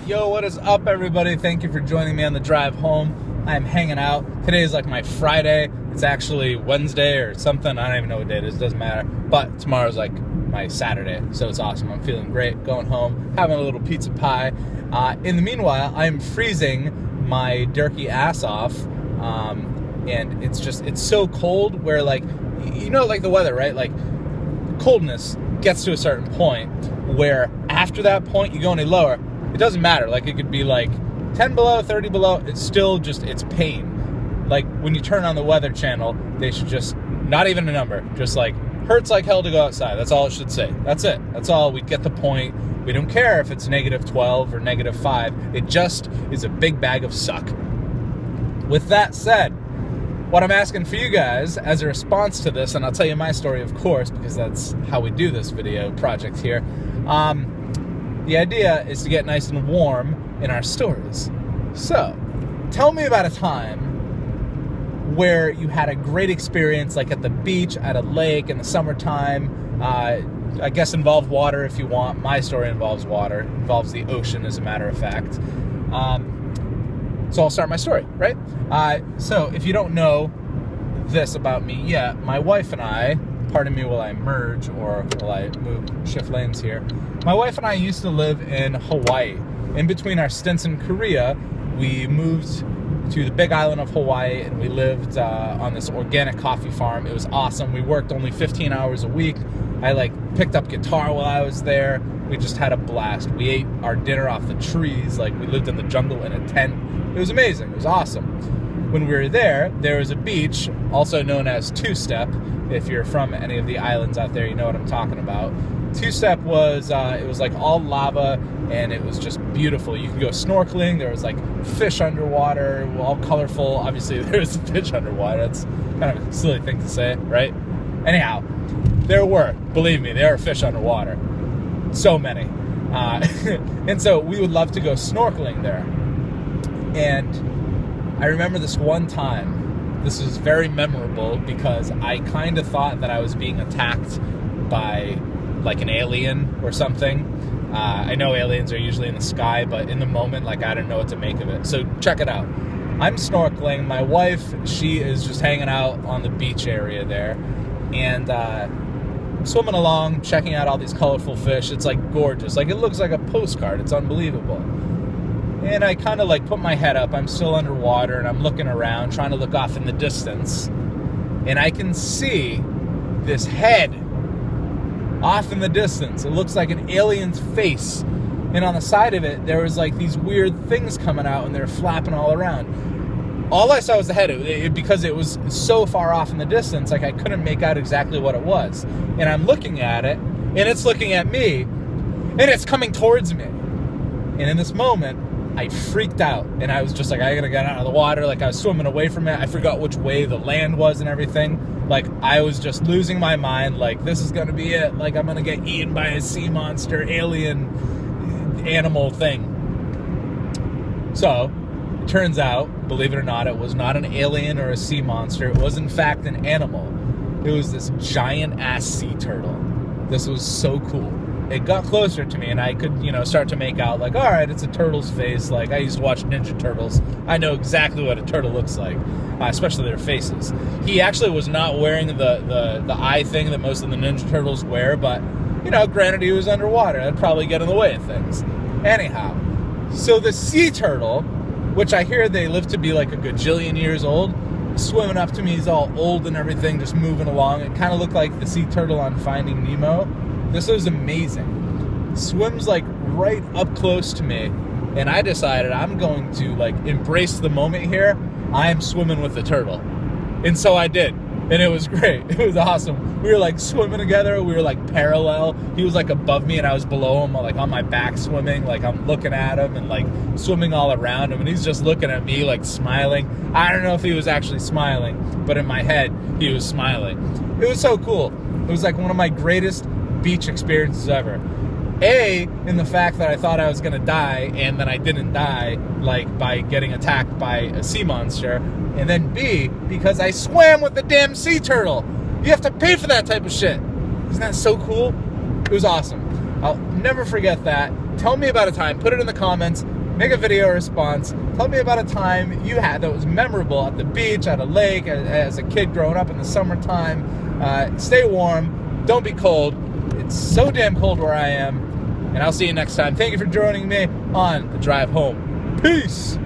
Yo, what is up, everybody? Thank you for joining me on the drive home. I'm hanging out. Today is like my Friday. It's actually Wednesday or something. I don't even know what day it is. It doesn't matter. But tomorrow's like my Saturday, so it's awesome. I'm feeling great. Going home, having a little pizza pie. In the meanwhile, I'm freezing my Durkee ass off. And it's so cold where, like, you know, like the weather, right? Like, coldness gets to a certain point where after that point you go any lower, it doesn't matter. Like, it could be like 10 below, 30 below, it's still just, it's pain. Like, when you turn on the weather channel, they should just, not even a number, just like, hurts like hell to go outside. That's all it should say. That's it. That's all. We get the point. We don't care if it's -12 or -5. It just is a big bag of suck. With that said, what I'm asking for you guys as a response to this, and I'll tell you my story, of course, because that's how we do this video project here. The idea is to get nice and warm in our stories. So, tell me about a time where you had a great experience, like at the beach, at a lake, in the summertime. I guess involve water if you want. My story involves water. It involves the ocean, as a matter of fact. So I'll start my story, right? So if you don't know this about me yet, my wife and I, pardon me while I merge or while I shift lanes here. My wife and I used to live in Hawaii. In between our stints in Korea, we moved to the big island of Hawaii, and we lived on this organic coffee farm. It was awesome. We worked only 15 hours a week. I picked up guitar while I was there. We just had a blast. We ate our dinner off the trees. We lived in the jungle in a tent. It was amazing. It was awesome. When we were there was a beach, also known as Two-Step. If you're from any of the islands out there, you know what I'm talking about. Two-Step was, it was all lava, and it was just beautiful. You could go snorkeling. There was fish underwater, all colorful. Obviously, there was fish underwater. That's kind of a silly thing to say, right? Anyhow, believe me, there are fish underwater. So many. And so we would love to go snorkeling there. And I remember this one time, this was very memorable because I kind of thought that I was being attacked by an alien or something. I know aliens are usually in the sky, but in the moment, I didn't know what to make of it. So check it out. I'm snorkeling. My wife, she is just hanging out on the beach area there. And swimming along, checking out all these colorful fish. It's gorgeous. It looks like a postcard. It's unbelievable. And I kind of put my head up. I'm still underwater, and I'm looking around, trying to look off in the distance. And I can see this head off in the distance. It looks like an alien's face. And on the side of it, there was these weird things coming out, and they're flapping all around. All I saw was the head, because it was so far off in the distance, I couldn't make out exactly what it was. And I'm looking at it, and it's looking at me, and it's coming towards me. And in this moment, I freaked out, and I was just I gotta get out of the water. I was swimming away from it. I forgot which way the land was and everything. I was just losing my mind. This is gonna be it. I'm gonna get eaten by a sea monster, alien, animal thing. So, it turns out, believe it or not, it was not an alien or a sea monster. It was, in fact, an animal. It was this giant-ass sea turtle. This was so cool. It got closer to me, and I could, start to make out, all right, it's a turtle's face. I used to watch Ninja Turtles. I know exactly what a turtle looks like, especially their faces. He actually was not wearing the eye thing that most of the Ninja Turtles wear, but, granted, he was underwater. That'd probably get in the way of things. Anyhow, so the sea turtle, which I hear they live to be a gajillion years old, swimming up to me. He's all old and everything, just moving along. It kind of looked like the sea turtle on Finding Nemo. This was amazing. Swims right up close to me, and I decided I'm going to embrace the moment here. I am swimming with the turtle. And so I did. And it was great. It was awesome. We were swimming together. We were parallel. He was above me, and I was below him, on my back swimming. I'm looking at him and swimming all around him, and he's just looking at me smiling. I don't know if he was actually smiling, but in my head he was smiling. It was so cool. It was one of my greatest beach experiences ever. A, in the fact that I thought I was gonna die, and then I didn't die, by getting attacked by a sea monster. And then B, because I swam with the damn sea turtle. You have to pay for that type of shit. Isn't that so cool? It was awesome. I'll never forget that. Tell me about a time. Put it in the comments. Make a video response. Tell me about a time you had that was memorable at the beach, at a lake, as a kid growing up in the summertime. Stay warm. Don't be cold. It's so damn cold where I am. And I'll see you next time. Thank you for joining me on the drive home. Peace.